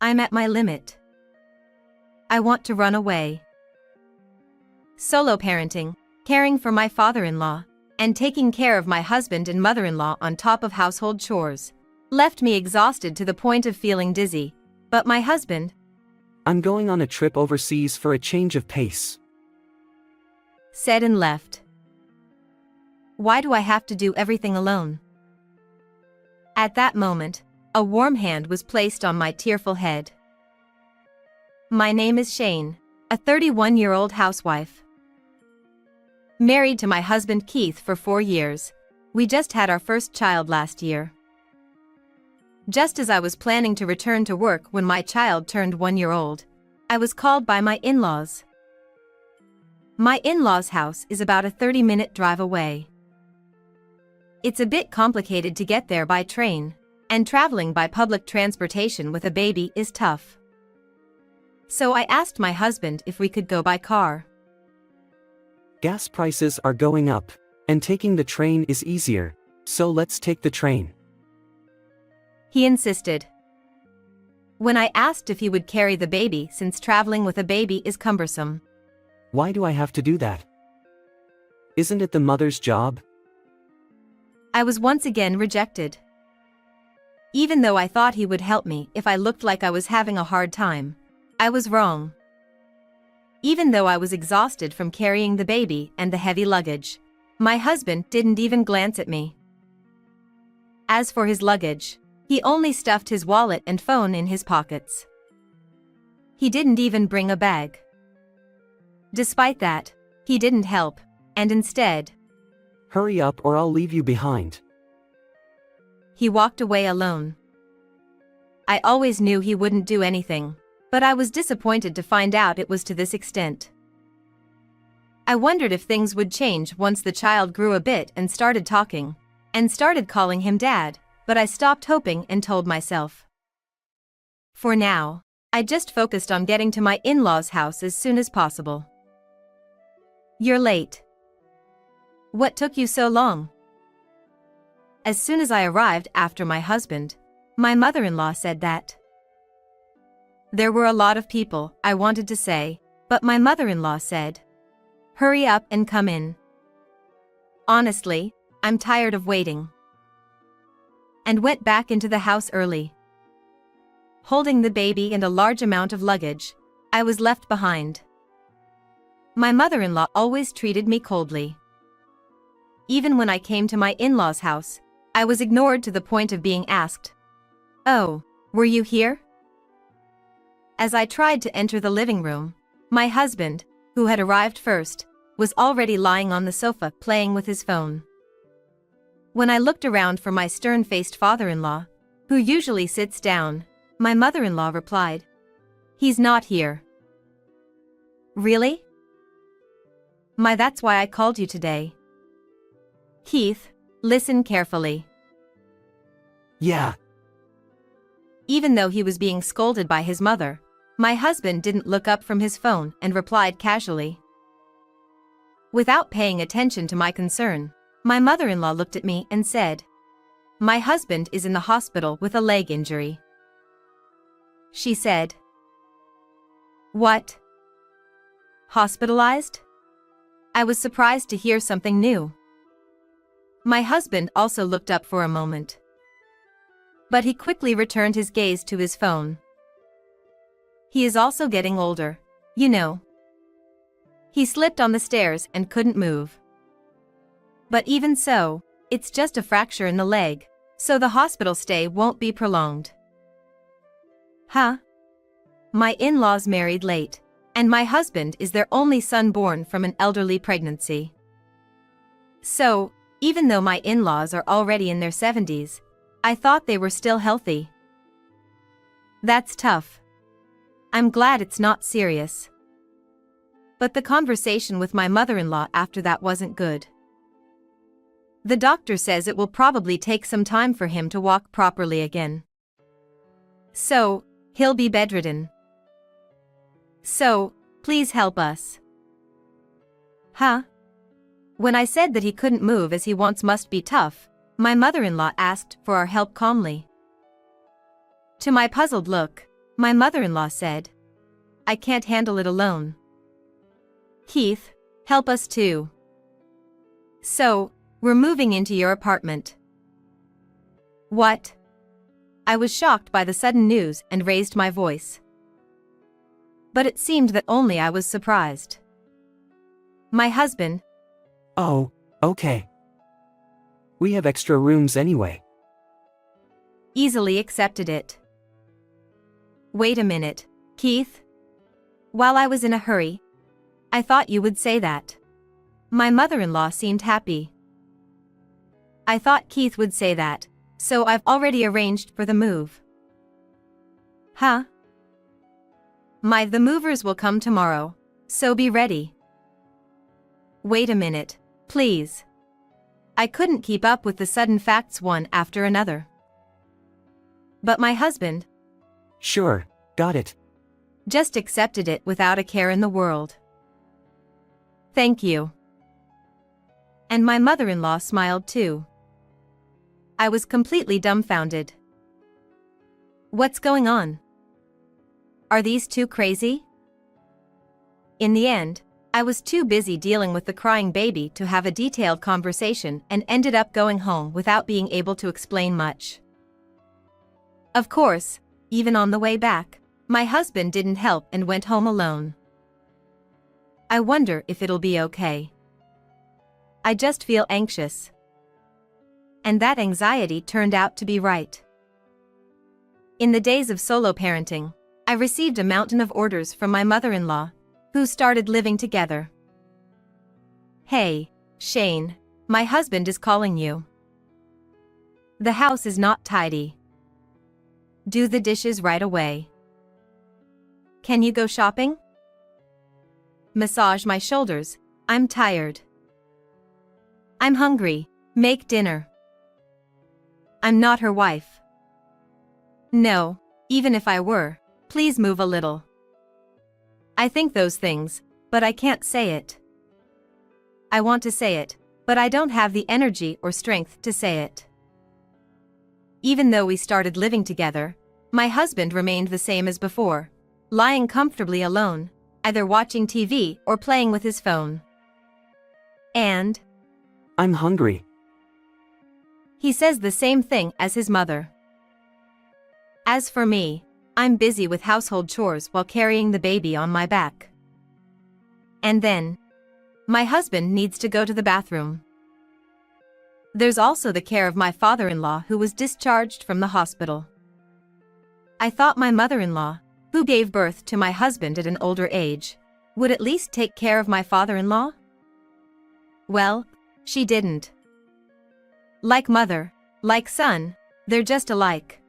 I'm at my limit. I want to run away. Solo parenting, caring for my father-in-law, and taking care of my husband and mother-in-law on top of household chores left me exhausted to the point of feeling dizzy. But my husband, I'm going on a trip overseas for a change of pace, said and left. Why do I have to do everything alone? At that moment, a warm hand was placed on my tearful head. My name is Shane, a 31-year-old housewife. Married to my husband Keith for 4 years. We just had our first child last year. Just as I was planning to return to work when my child turned 1 year old, I was called by my in-laws. My in-laws' house is about a 30-minute drive away. It's a bit complicated to get there by train, and traveling by public transportation with a baby is tough. So I asked my husband if we could go by car. Gas prices are going up, and taking the train is easier, so let's take the train, he insisted. When I asked if he would carry the baby since traveling with a baby is cumbersome. Why do I have to do that? Isn't it the mother's job? I was once again rejected. Even though I thought he would help me if I looked like I was having a hard time, I was wrong. Even though I was exhausted from carrying the baby and the heavy luggage, my husband didn't even glance at me. As for his luggage, he only stuffed his wallet and phone in his pockets. He didn't even bring a bag. Despite that, he didn't help, and instead, hurry up or I'll leave you behind, he walked away alone. I always knew he wouldn't do anything, but I was disappointed to find out it was to this extent. I wondered if things would change once the child grew a bit and started talking, and started calling him Dad, but I stopped hoping and told myself. For now, I just focused on getting to my in-laws' house as soon as possible. You're late. What took you so long? As soon as I arrived after my husband, my mother-in-law said that. There were a lot of people, I wanted to say, but my mother-in-law said, hurry up and come in. Honestly, I'm tired of waiting. And went back into the house early. Holding the baby and a large amount of luggage, I was left behind. My mother-in-law always treated me coldly. Even when I came to my in-laws' house, I was ignored to the point of being asked, "Oh, were you here?" As I tried to enter the living room, my husband, who had arrived first, was already lying on the sofa playing with his phone. When I looked around for my stern-faced father-in-law, who usually sits down, my mother-in-law replied, "He's not here." Really? That's why I called you today. Keith, listen carefully. Yeah. Even though he was being scolded by his mother, my husband didn't look up from his phone and replied casually. Without paying attention to my concern, my mother-in-law looked at me and said, "My husband is in the hospital with a leg injury." She said. What? Hospitalized? I was surprised to hear something new. My husband also looked up for a moment. But he quickly returned his gaze to his phone. He is also getting older, you know. He slipped on the stairs and couldn't move. But even so, it's just a fracture in the leg, so the hospital stay won't be prolonged. Huh? My in-laws married late, and my husband is their only son born from an elderly pregnancy. So, even though my in-laws are already in their 70s, I thought they were still healthy. That's tough. I'm glad it's not serious. But the conversation with my mother-in-law after that wasn't good. The doctor says it will probably take some time for him to walk properly again. So, he'll be bedridden. So, please help us. Huh? When I said that he couldn't move as he wants must be tough, my mother-in-law asked for our help calmly. To my puzzled look, My mother-in-law said. I can't handle it alone. Keith, help us too. So, we're moving into your apartment. What? I was shocked by the sudden news and raised my voice. But it seemed that only I was surprised. My husband. Oh, okay. We have extra rooms anyway. Easily accepted it. Wait a minute, Keith. While I was in a hurry, I thought you would say that. My mother-in-law seemed happy. I thought Keith would say that, so I've already arranged for the move. Huh? The movers will come tomorrow, so be ready. Wait a minute, please. I couldn't keep up with the sudden facts one after another. But my husband. Sure, got it. Just accepted it without a care in the world. Thank you. And my mother-in-law smiled too. I was completely dumbfounded. What's going on? Are these two crazy? In the end, I was too busy dealing with the crying baby to have a detailed conversation and ended up going home without being able to explain much. Of course, even on the way back, my husband didn't help and went home alone. I wonder if it'll be okay. I just feel anxious. And that anxiety turned out to be right. In the days of solo parenting, I received a mountain of orders from my mother-in-law, who started living together. Hey, Shane, my husband is calling you. The house is not tidy. Do the dishes right away. Can you go shopping? Massage my shoulders, I'm tired. I'm hungry, make dinner. I'm not her wife. No, even if I were, please move a little. I think those things, but I can't say it. I want to say it, but I don't have the energy or strength to say it. Even though we started living together, my husband remained the same as before, lying comfortably alone, either watching TV or playing with his phone. And I'm hungry. he says the same thing as his mother. As for me, I'm busy with household chores while carrying the baby on my back. And then, my husband needs to go to the bathroom. There's also the care of my father-in-law who was discharged from the hospital. I thought my mother-in-law, who gave birth to my husband at an older age, would at least take care of my father-in-law? Well, she didn't. Like mother, like son, they're just alike.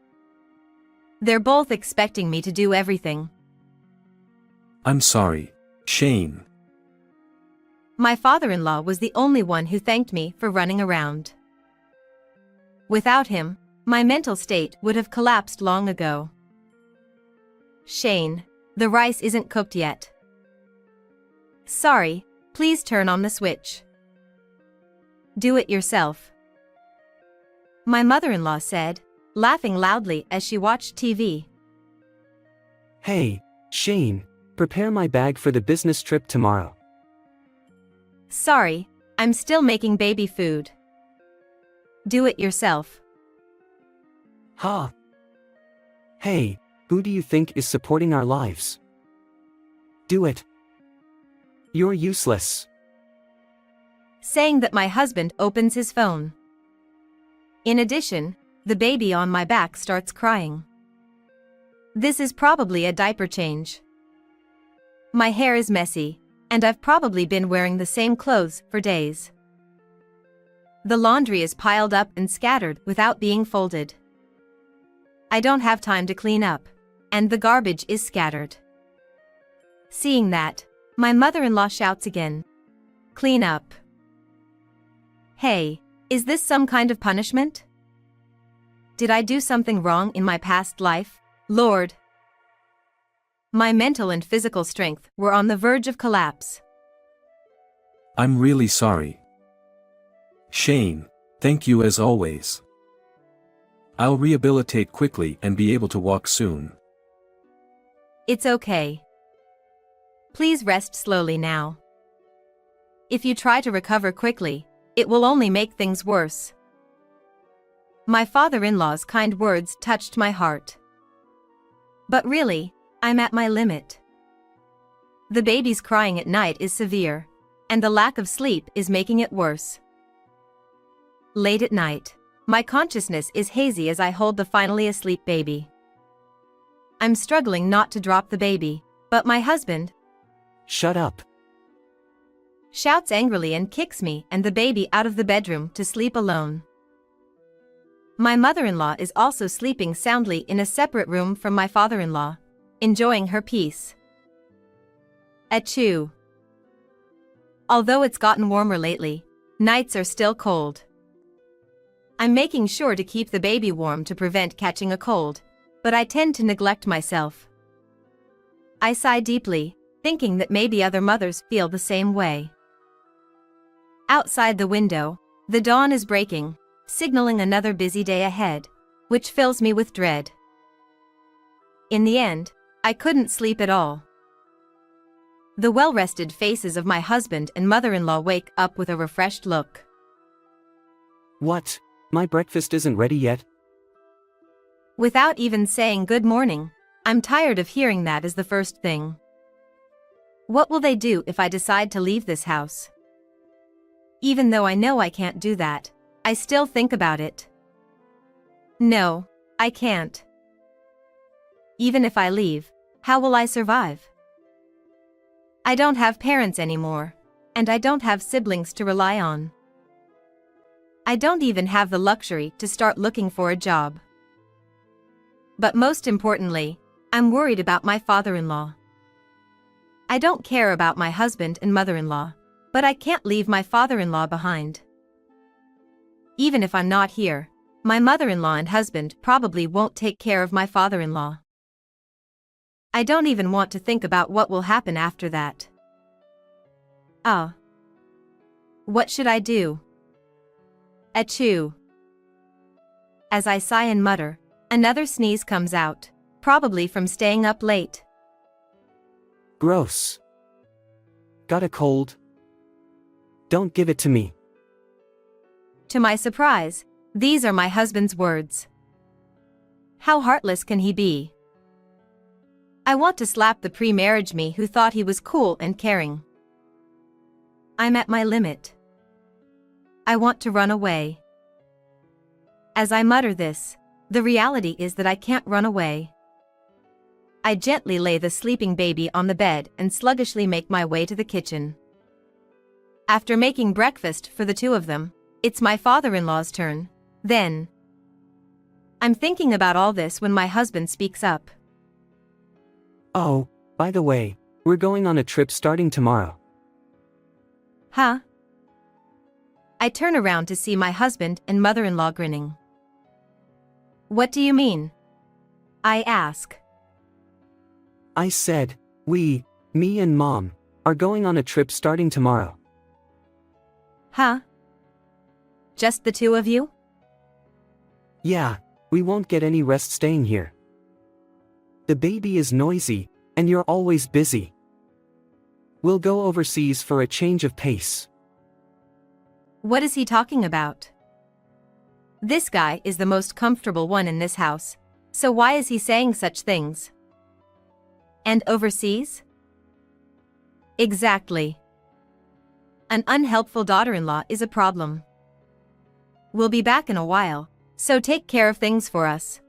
They're both expecting me to do everything. I'm sorry, Shane. My father-in-law was the only one who thanked me for running around. Without him, my mental state would have collapsed long ago. Shane, the rice isn't cooked yet. Sorry, please turn on the switch. Do it yourself. My mother-in-law said, laughing loudly as she watched TV. Hey, Shane, prepare my bag for the business trip tomorrow. Sorry, I'm still making baby food. Do it yourself. Ha! Hey, who do you think is supporting our lives? Do it. You're useless. Saying that my husband opens his phone. In addition, the baby on my back starts crying. This is probably a diaper change. My hair is messy, and I've probably been wearing the same clothes for days. The laundry is piled up and scattered without being folded. I don't have time to clean up, and the garbage is scattered. Seeing that, my mother-in-law shouts again. Clean up. Hey, is this some kind of punishment? Did I do something wrong in my past life, Lord? My mental and physical strength were on the verge of collapse. I'm really sorry. Shane, thank you as always. I'll rehabilitate quickly and be able to walk soon. It's okay. Please rest slowly now. If you try to recover quickly, it will only make things worse. My father-in-law's kind words touched my heart. But really, I'm at my limit. The baby's crying at night is severe, and the lack of sleep is making it worse. Late at night, my consciousness is hazy as I hold the finally asleep baby. I'm struggling not to drop the baby, but my husband Shut up. shouts angrily and kicks me and the baby out of the bedroom to sleep alone. My mother-in-law is also sleeping soundly in a separate room from my father-in-law, enjoying her peace. Achoo. Although it's gotten warmer lately, nights are still cold. I'm making sure to keep the baby warm to prevent catching a cold, but I tend to neglect myself. I sigh deeply, thinking that maybe other mothers feel the same way. Outside the window, the dawn is breaking, signaling another busy day ahead, which fills me with dread. In the end, I couldn't sleep at all. The well-rested faces of my husband and mother-in-law wake up with a refreshed look. What? My breakfast isn't ready yet? Without even saying good morning, I'm tired of hearing that as the first thing. What will they do if I decide to leave this house? Even though I know I can't do that, I still think about it. No, I can't. Even if I leave, how will I survive? I don't have parents anymore, and I don't have siblings to rely on. I don't even have the luxury to start looking for a job. But most importantly, I'm worried about my father-in-law. I don't care about my husband and mother-in-law, but I can't leave my father-in-law behind. Even if I'm not here, my mother-in-law and husband probably won't take care of my father-in-law. I don't even want to think about what will happen after that. What should I do? Achoo. As I sigh and mutter, another sneeze comes out, probably from staying up late. Gross. Got a cold? Don't give it to me. To my surprise, these are my husband's words. How heartless can he be? I want to slap the pre-marriage me who thought he was cool and caring. I'm at my limit. I want to run away. As I mutter this, the reality is that I can't run away. I gently lay the sleeping baby on the bed and sluggishly make my way to the kitchen. After making breakfast for the two of them, it's my father-in-law's turn. Then, I'm thinking about all this when my husband speaks up. Oh, by the way, we're going on a trip starting tomorrow. Huh? I turn around to see my husband and mother-in-law grinning. What do you mean? I ask. I said, me and Mom, are going on a trip starting tomorrow. Huh? Just the two of you? Yeah, we won't get any rest staying here. The baby is noisy, and you're always busy. We'll go overseas for a change of pace. What is he talking about? This guy is the most comfortable one in this house, so why is he saying such things? And overseas? Exactly. An unhelpful daughter-in-law is a problem. We'll be back in a while, so take care of things for us.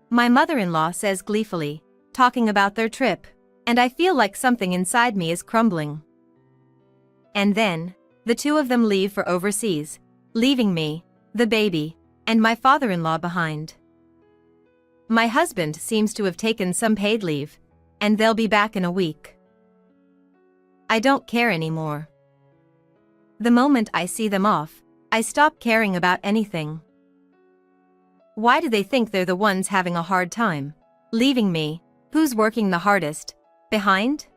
My mother-in-law says gleefully, talking about their trip, and I feel like something inside me is crumbling. And then, the two of them leave for overseas, leaving me, the baby, and my father-in-law behind. My husband seems to have taken some paid leave, and they'll be back in a week. I don't care anymore. The moment I see them off, I stop caring about anything. Why do they think they're the ones having a hard time, leaving me, who's working the hardest, behind?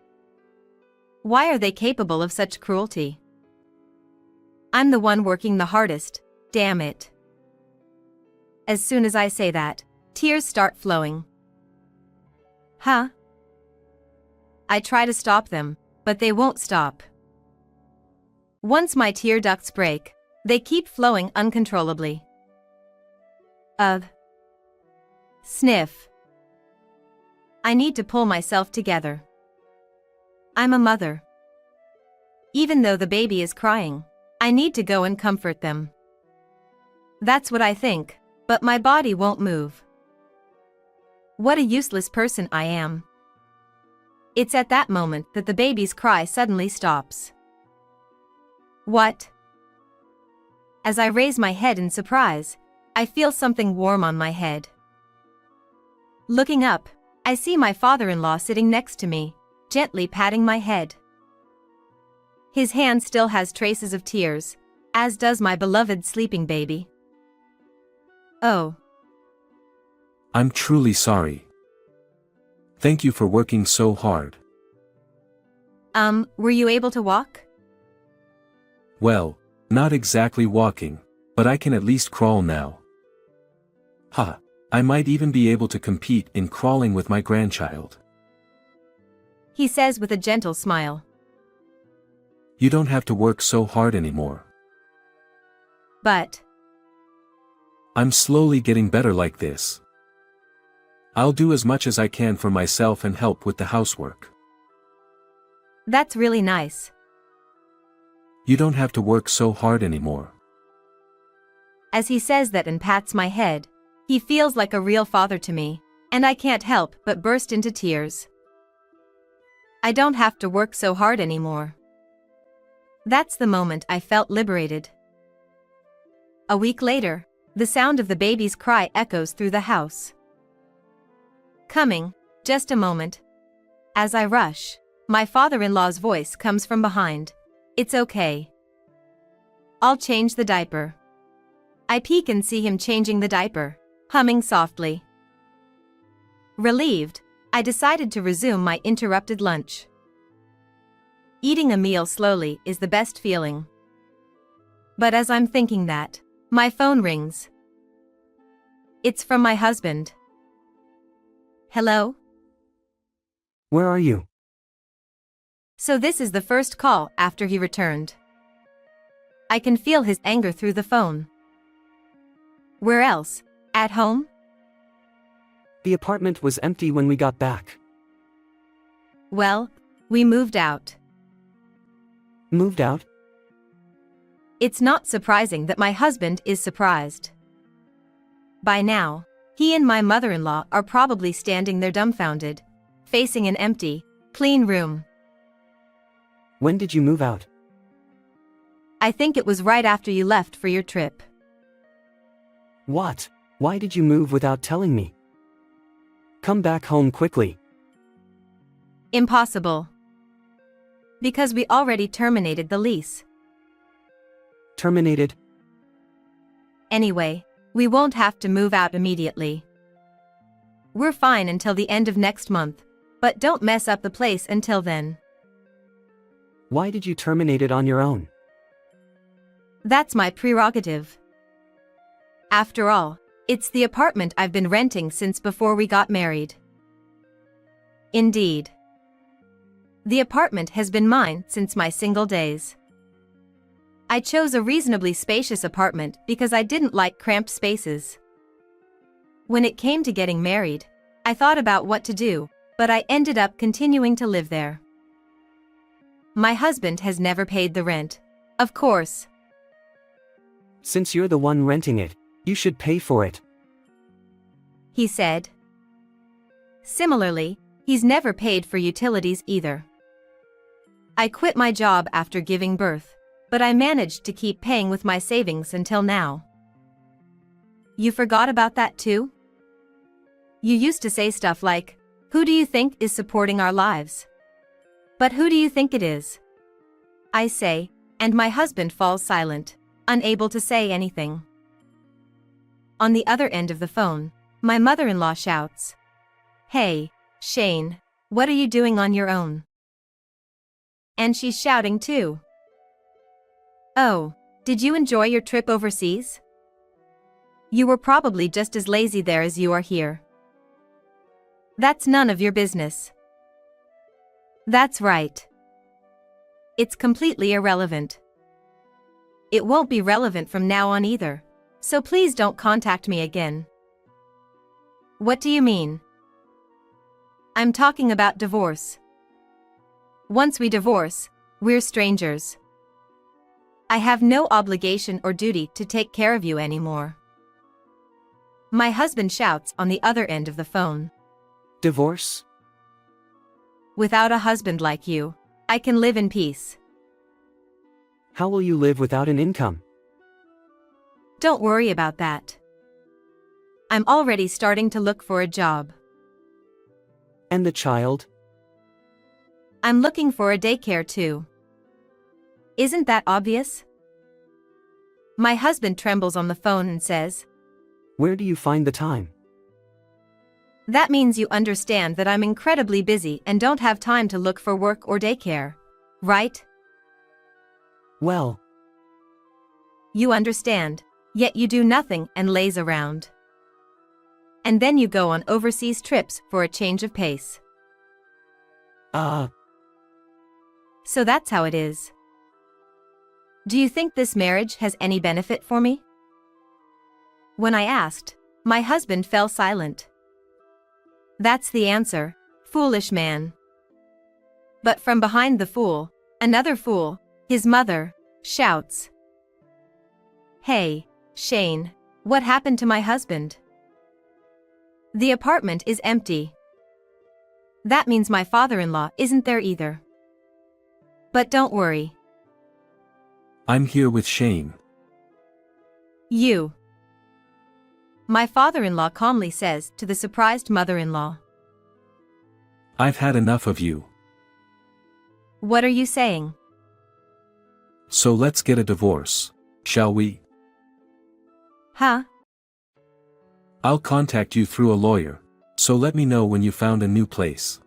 Why are they capable of such cruelty? I'm the one working the hardest, damn it. As soon as I say that, tears start flowing. Huh? I try to stop them, but they won't stop. Once my tear ducts break, they keep flowing uncontrollably. Ugh. Sniff. I need to pull myself together. I'm a mother. Even though the baby is crying, I need to go and comfort them. That's what I think, but my body won't move. What a useless person I am. It's at that moment that the baby's cry suddenly stops. What? As I raise my head in surprise, I feel something warm on my head. Looking up, I see my father-in-law sitting next to me, gently patting my head. His hand still has traces of tears, as does my beloved sleeping baby. Oh. I'm truly sorry. Thank you for working so hard. Were you able to walk? Well, not exactly walking, but I can at least crawl now. Ha, I might even be able to compete in crawling with my grandchild. He says with a gentle smile. You don't have to work so hard anymore. But I'm slowly getting better like this. I'll do as much as I can for myself and help with the housework. that's really nice. You don't have to work so hard anymore. As he says that and pats my head, he feels like a real father to me, and I can't help but burst into tears. I don't have to work so hard anymore. That's the moment I felt liberated. A week later, the sound of the baby's cry echoes through the house. Coming, just a moment. As I rush, my father-in-law's voice comes from behind. It's okay. I'll change the diaper. I peek and see him changing the diaper, humming softly. Relieved, I decided to resume my interrupted lunch. Eating a meal slowly is the best feeling. But as I'm thinking that, my phone rings. It's from my husband. Hello? Where are you? So this is the first call after he returned. I can feel his anger through the phone. Where else? At home? The apartment was empty when we got back. Well, we moved out. Moved out? It's not surprising that my husband is surprised. By now, he and my mother-in-law are probably standing there dumbfounded, facing an empty, clean room. When did you move out? I think it was right after you left for your trip. What? Why did you move without telling me? Come back home quickly. Impossible. Because we already terminated the lease. Terminated? Anyway, we won't have to move out immediately. We're fine until the end of next month, but don't mess up the place until then. Why did you terminate it on your own? That's my prerogative. After all, it's the apartment I've been renting since before we got married. Indeed. The apartment has been mine since my single days. I chose a reasonably spacious apartment because I didn't like cramped spaces. When it came to getting married, I thought about what to do, but I ended up continuing to live there. My husband has never paid the rent, of course. Since you're the one renting it, you should pay for it. He said. Similarly, he's never paid for utilities either. I quit my job after giving birth, but I managed to keep paying with my savings until now. You forgot about that too? You used to say stuff like, "Who do you think is supporting our lives?" But who do you think it is? I say, and my husband falls silent, unable to say anything. On the other end of the phone, my mother-in-law shouts, "Hey, Shane, what are you doing on your own?" And she's shouting too. Oh, did you enjoy your trip overseas? You were probably just as lazy there as you are here. That's none of your business. That's right. It's completely irrelevant. It won't be relevant from now on either. So please don't contact me again. What do you mean? I'm talking about divorce. Once we divorce, we're strangers. I have no obligation or duty to take care of you anymore. My husband shouts on the other end of the phone. Divorce? Without a husband like you, I can live in peace. How will you live without an income? Don't worry about that. I'm already starting to look for a job. And the child? I'm looking for a daycare too. Isn't that obvious? My husband trembles on the phone and says, Where do you find the time? That means you understand that I'm incredibly busy and don't have time to look for work or daycare, right? Well, you understand, yet you do nothing and laze around. And then you go on overseas trips for a change of pace. So that's how it is. Do you think this marriage has any benefit for me? When I asked, my husband fell silent. That's the answer, foolish man. But from behind the fool, another fool, his mother, shouts. Hey, Shane, what happened to my husband? The apartment is empty. That means my father-in-law isn't there either. But don't worry. I'm here with Shane. You. My father-in-law calmly says to the surprised mother-in-law. I've had enough of you. What are you saying? So let's get a divorce, shall we? Huh? I'll contact you through a lawyer, so let me know when you found a new place.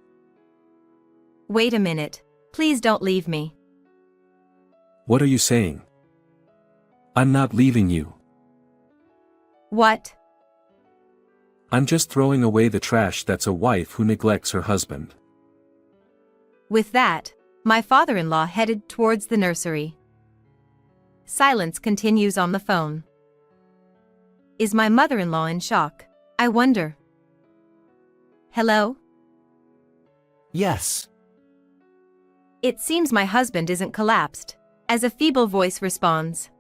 Wait a minute, please don't leave me. What are you saying? I'm not leaving you. What? I'm just throwing away the trash that's a wife who neglects her husband. With that, my father-in-law headed towards the nursery. Silence continues on the phone. Is my mother-in-law in shock? I wonder. Hello? Yes. It seems my husband isn't collapsed, as a feeble voice responds.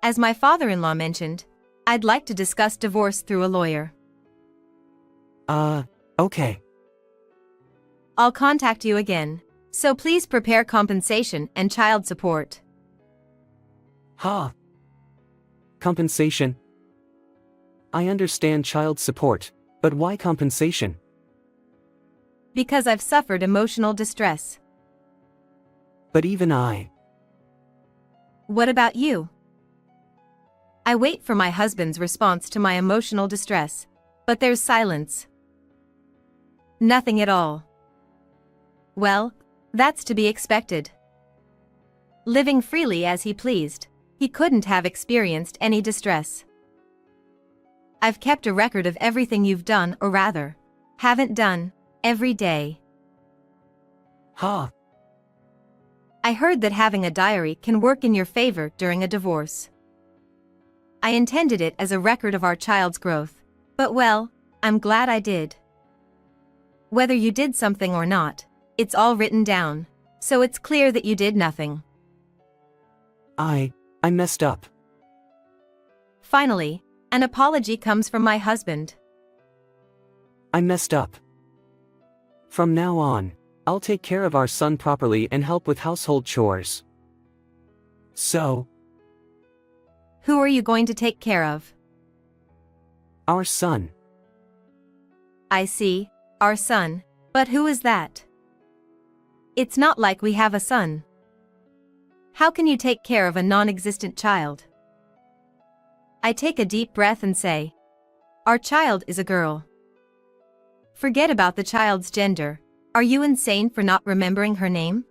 As my father-in-law mentioned, I'd like to discuss divorce through a lawyer. Okay. I'll contact you again, so please prepare compensation and child support. Ha. Compensation? I understand child support, but why compensation? Because I've suffered emotional distress. But even I. What about you? I wait for my husband's response to my emotional distress, but there's silence. Nothing at all. Well, that's to be expected. Living freely as he pleased, he couldn't have experienced any distress. I've kept a record of everything you've done, or rather, haven't done, every day. Ha. I heard that having a diary can work in your favor during a divorce. I intended it as a record of our child's growth, but well, I'm glad I did. Whether you did something or not, it's all written down, so it's clear that you did nothing. I messed up. Finally, an apology comes from my husband. I messed up. From now on, I'll take care of our son properly and help with household chores. So, Who are you going to take care of? our son. I see, our son, but who is that? It's not like we have a son. How can you take care of a non-existent child? I take a deep breath and say, our child is a girl. Forget about the child's gender. Are you insane for not remembering her name?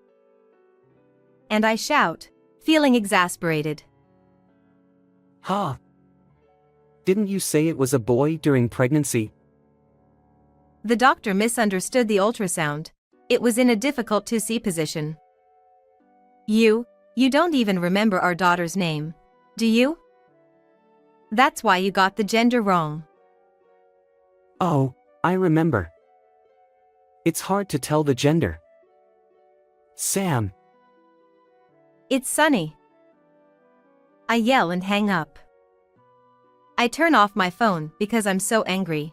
And I shout, feeling exasperated. Ha. Didn't you say it was a boy during pregnancy? The doctor misunderstood the ultrasound. It was in a difficult to see position. You don't even remember our daughter's name, do you? That's why you got the gender wrong. Oh, I remember. It's hard to tell the gender. Sam. It's Sunny. I yell and hang up. I turn off my phone because I'm so angry.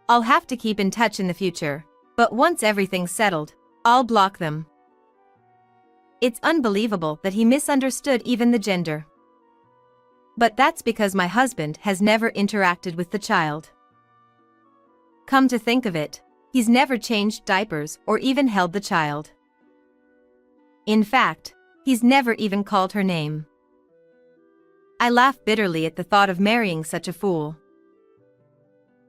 I'll have to keep in touch in the future, but once everything's settled, I'll block them. It's unbelievable that he misunderstood even the gender. But that's because my husband has never interacted with the child. Come to think of it, he's never changed diapers or even held the child. In fact, he's never even called her name. I laugh bitterly at the thought of marrying such a fool.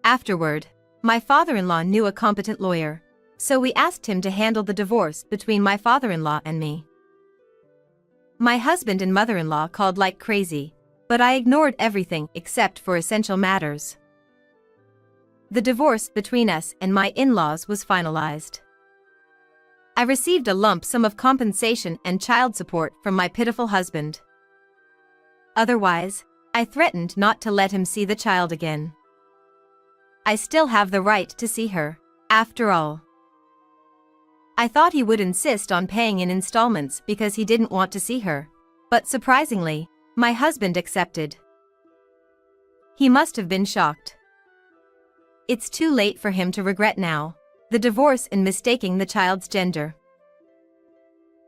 Afterward, my father-in-law knew a competent lawyer, so we asked him to handle the divorce between my father-in-law and me. My husband and mother-in-law called like crazy, but I ignored everything except for essential matters. The divorce between us and my in-laws was finalized. I received a lump sum of compensation and child support from my pitiful husband. Otherwise, I threatened not to let him see the child again. I still have the right to see her, after all. I thought he would insist on paying in installments because he didn't want to see her, but surprisingly, my husband accepted. He must have been shocked. It's too late for him to regret now, the divorce and mistaking the child's gender.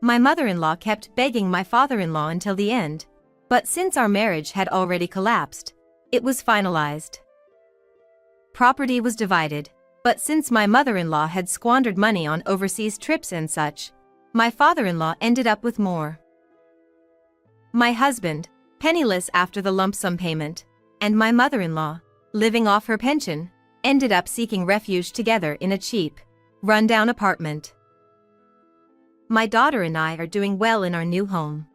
My mother-in-law kept begging my father-in-law until the end, but since our marriage had already collapsed, it was finalized. Property was divided, but since my mother-in-law had squandered money on overseas trips and such, my father-in-law ended up with more. My husband, penniless after the lump sum payment, and my mother-in-law, living off her pension, ended up seeking refuge together in a cheap, run-down apartment. My daughter and I are doing well in our new home.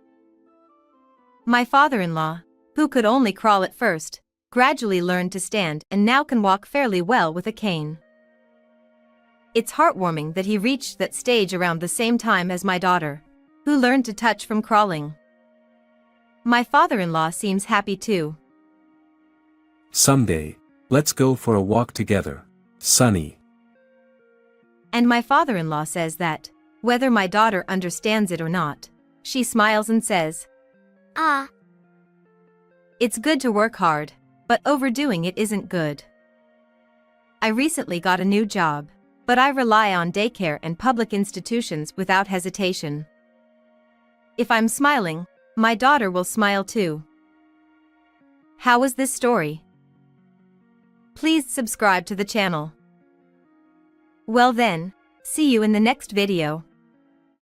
My father-in-law, who could only crawl at first, gradually learned to stand and now can walk fairly well with a cane. It's heartwarming that he reached that stage around the same time as my daughter, who learned to touch from crawling. My father-in-law seems happy too. Someday, let's go for a walk together, Sunny. And my father-in-law says that, whether my daughter understands it or not, she smiles and says, Ah. It's good to work hard, but overdoing it isn't good. I recently got a new job, but I rely on daycare and public institutions without hesitation. If I'm smiling, my daughter will smile too. How was this story? Please subscribe to the channel. Well then, see you in the next video.